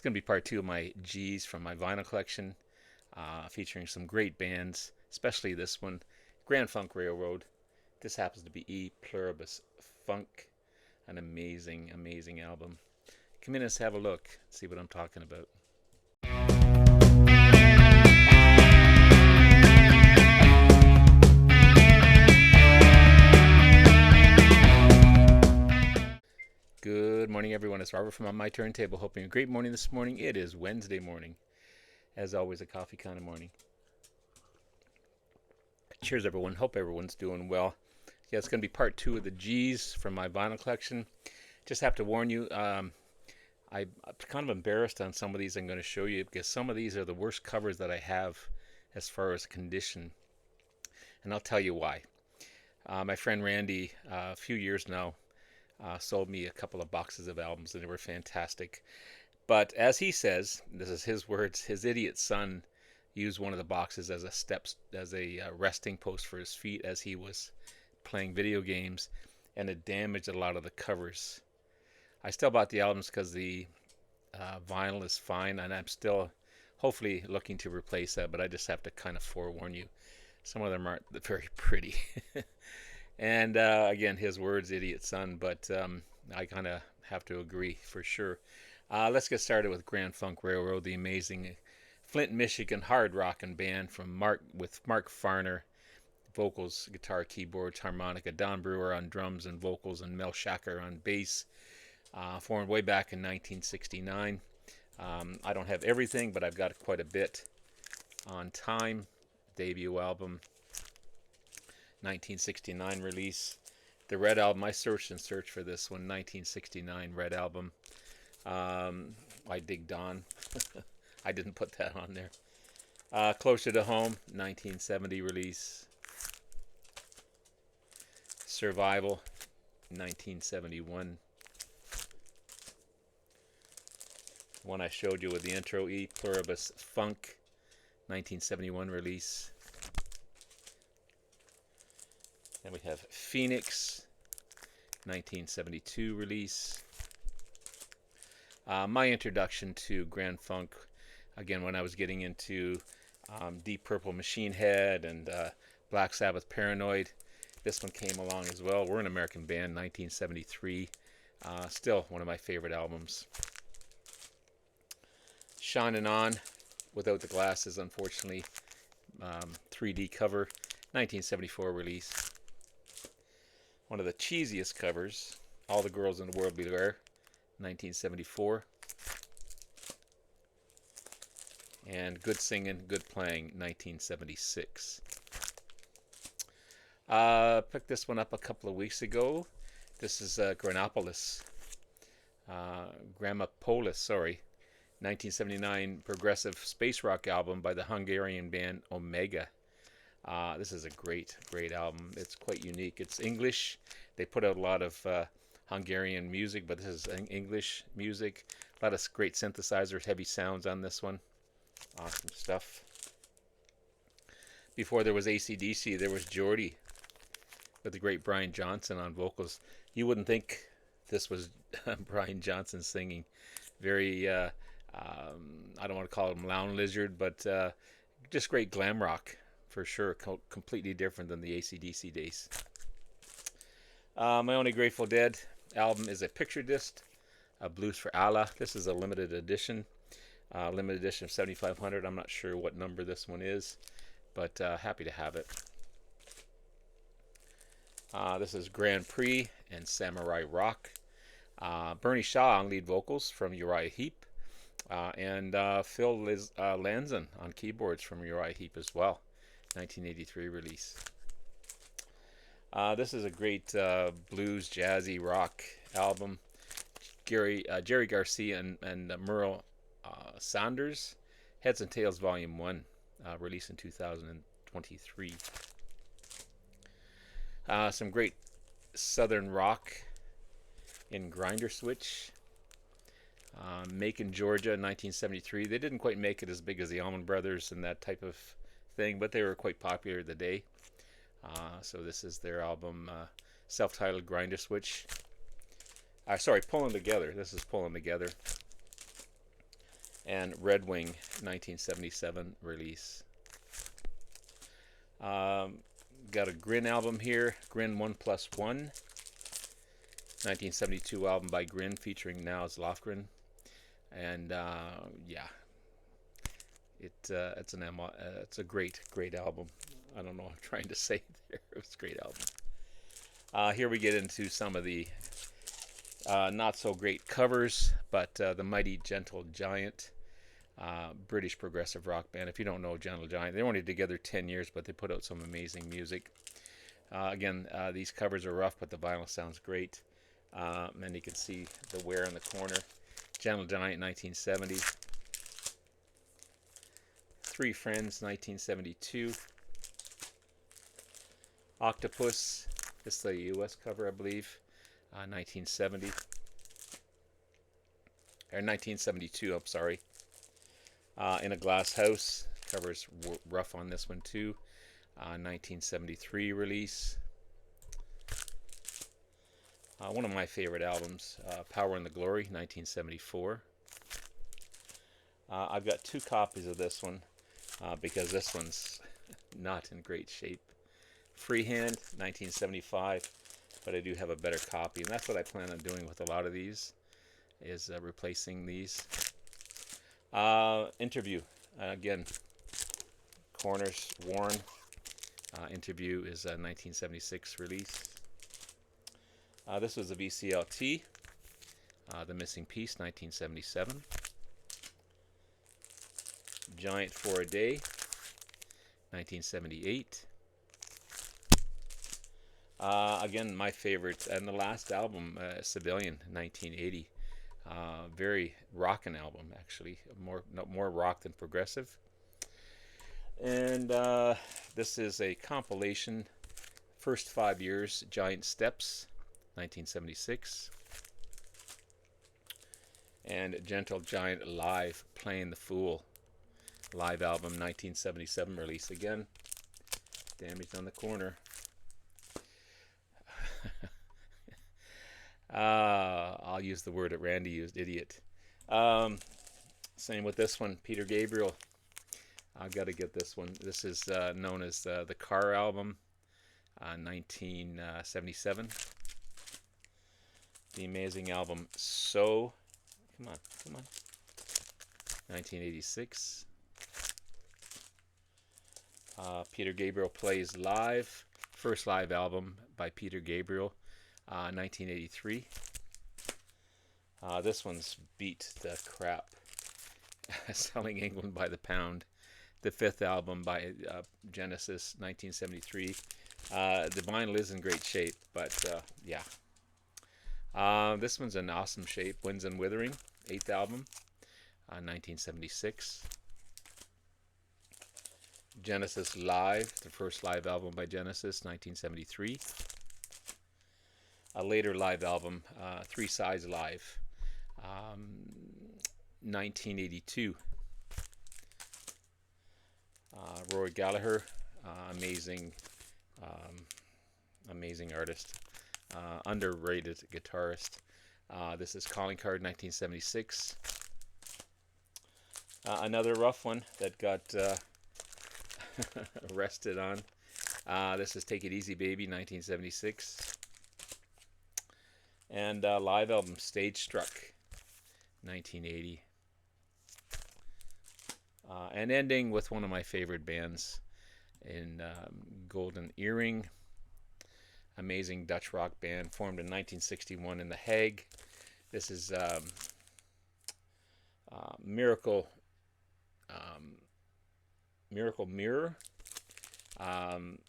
going to be part two of my G's from my vinyl collection, featuring some great bands, especially this one, Grand Funk Railroad. This happens to be E Pluribus Funk, an amazing, amazing album. Come in and have a look, see what I'm talking about. Good morning, everyone. It's Robert from On My Turntable. Hoping a great morning this morning. It is Wednesday morning. As always, a coffee kind of morning. Cheers, everyone. Hope everyone's doing well. Yeah, it's going to be part two of the G's from my vinyl collection. Just have to warn you, I'm kind of embarrassed on some of these I'm going to show you because some of these are the worst covers that I have as far as condition. And I'll tell you why. My friend Randy, a few years now, sold me a couple of boxes of albums, and they were fantastic. But as he says, this is his words, his idiot son used one of the boxes as a resting post for his feet as he was playing video games, and it damaged a lot of the covers. I still bought the albums because the vinyl is fine, and I'm still hopefully looking to replace that, but I just have to kind of forewarn you. Some of them aren't very pretty. And again, his words, idiot son, but I kind of have to agree for sure. Let's get started with Grand Funk Railroad, the amazing Flint, Michigan hard rockin' band from Mark Farner, vocals, guitar, keyboards, harmonica, Don Brewer on drums and vocals, and Mel Shacker on bass. Formed way back in 1969. I don't have everything, but I've got quite a bit. On Time, debut album. 1969 release. The Red Album, I searched for this one, 1969 Red Album. I dig Dawn. I didn't put that on there. Closer to Home, 1970 release. Survival, 1971. One I showed you with the intro, E Pluribus Funk, 1971 release. Then we have Phoenix, 1972 release. My introduction to Grand Funk, again, when I was getting into Deep Purple Machine Head and Black Sabbath Paranoid. This one came along as well. We're an American band, 1973. Still one of my favorite albums. Shining On, without the glasses, unfortunately. 3D cover, 1974 release. One of the cheesiest covers, All the Girls in the World Beware, 1974. And Good Singing, Good Playing, 1976. Picked this one up a couple of weeks ago. This is Granopolis, 1979 progressive space rock album by the Hungarian band Omega. This is a great, great album. It's quite unique. It's English. They put out a lot of Hungarian music, but this is English music. A lot of great synthesizers, heavy sounds on this one. Awesome stuff. Before there was AC/DC, there was Geordie with the great Brian Johnson on vocals. You wouldn't think this was Brian Johnson singing. Very, I don't want to call him Lounge Lizard, but just great glam rock. For sure, completely different than the AC/DC days. My only Grateful Dead album is a picture disc, Blues for Allah. This is a limited edition of 7500. I'm not sure what number this one is, but happy to have it. This is Grand Prix and Samurai Rock. Bernie Shaw on lead vocals from Uriah Heep, and Phil Lanzon on keyboards from Uriah Heep as well. 1983 release. This is a great blues, jazzy, rock album. Jerry Garcia and Merle Saunders. Heads and Tails Volume 1, released in 2023. Some great southern rock in Grinder Switch. Macon, Georgia, 1973. They didn't quite make it as big as the Allman Brothers and that type of thing, but they were quite popular in the day. So this is their album, self-titled Grinder Switch. Pulling Together. This is Pulling Together. and Red Wing 1977 release. Got a Grin album here, Grin 1+1, 1972 album by Grin featuring Nils Lofgren, and yeah, it's a great album. I don't know what I'm trying to say there. It's a great album. Here we get into some of the not so great covers, but the Mighty Gentle Giant, British progressive rock band. If you don't know Gentle Giant, they were only together 10 years, but they put out some amazing music. Again, these covers are rough, but the vinyl sounds great. And you can see the wear in the corner. Gentle Giant 1970. Three Friends 1972. Octopus, this is the US cover, I believe, 1970. Or 1972, I'm sorry. In a Glass House, covers rough on this one too. 1973 release. One of my favorite albums, Power and the Glory, 1974. I've got two copies of this one because this one's not in great shape. Freehand, 1975, but I do have a better copy, and that's what I plan on doing with a lot of these, is replacing these. Interview, again, corners worn. Interview is a 1976 release. This was a VCLT, The Missing Piece, 1977. Giant for a Day, 1978. Again, my favorite, and the last album, Civilian, 1980. Very rockin' album, actually. More rock than progressive. And this is a compilation, first 5 years, Giant Steps, 1976. And Gentle Giant Live, Playing the Fool, live album, 1977 release. Again, damage on the corner. I'll use the word that Randy used, idiot. Same with this one, Peter Gabriel. I've got to get this one. This is known as the Car album, 1977. The amazing album So, come on, 1986. Peter Gabriel Plays Live, first live album by Peter Gabriel, 1983. This one's beat the crap. Selling England by the Pound. The fifth album by Genesis, 1973. The vinyl is in great shape, but yeah. This one's in awesome shape. Winds and Withering, eighth album, 1976. Genesis Live, the first live album by Genesis, 1973. A later live album, Three Sides Live, 1982. Rory Gallagher, amazing artist, underrated guitarist. This is Calling Card, 1976. Another rough one that got arrested on. This is Take It Easy Baby, 1976. And live album Stage Struck, 1980. And ending with one of my favorite bands in Golden Earring, amazing Dutch rock band formed in 1961 in The Hague. This is Miracle Mirror.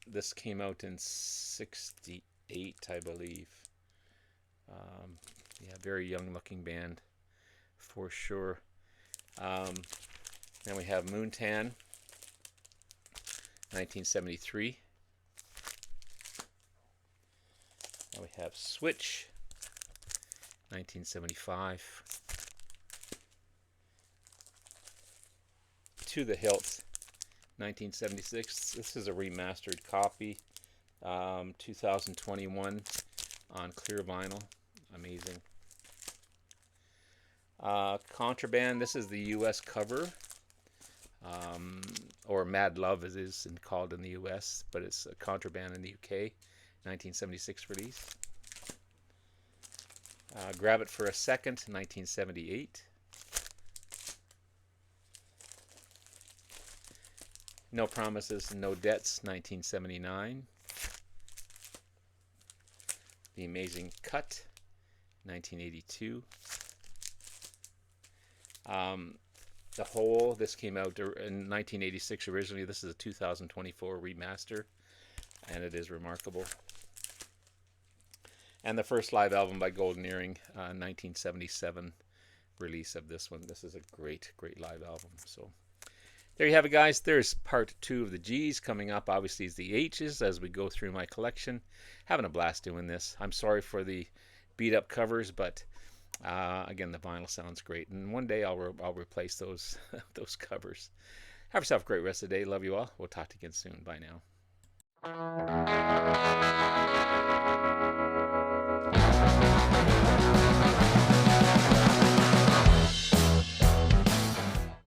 This came out in 68, I believe. Yeah, very young looking band for sure. Then we have Moontan, 1973. Now we have Switch, 1975. To the Hilt, 1976. This is a remastered copy, 2021 on clear vinyl. Amazing. Contraband, this is the US cover, um, or Mad Love as it is called in the US, but it's Contraband in the UK, 1976 release. Grab It for a Second, 1978. No Promises, No Debts, 1979. The Amazing Cut, 1982. The Hole, this came out in 1986 originally. This is a 2024 remaster, and it is remarkable. And the first live album by Golden Earring, 1977 release of this one. This is a great, great live album. So there you have it, guys. There's part 2 of the G's coming up. Obviously, it's the H's as we go through my collection. Having a blast doing this. I'm sorry for the beat up covers, but again, the vinyl sounds great. And one day I'll replace those those covers. Have yourself a great rest of the day. Love you all. We'll talk to you again soon. Bye now.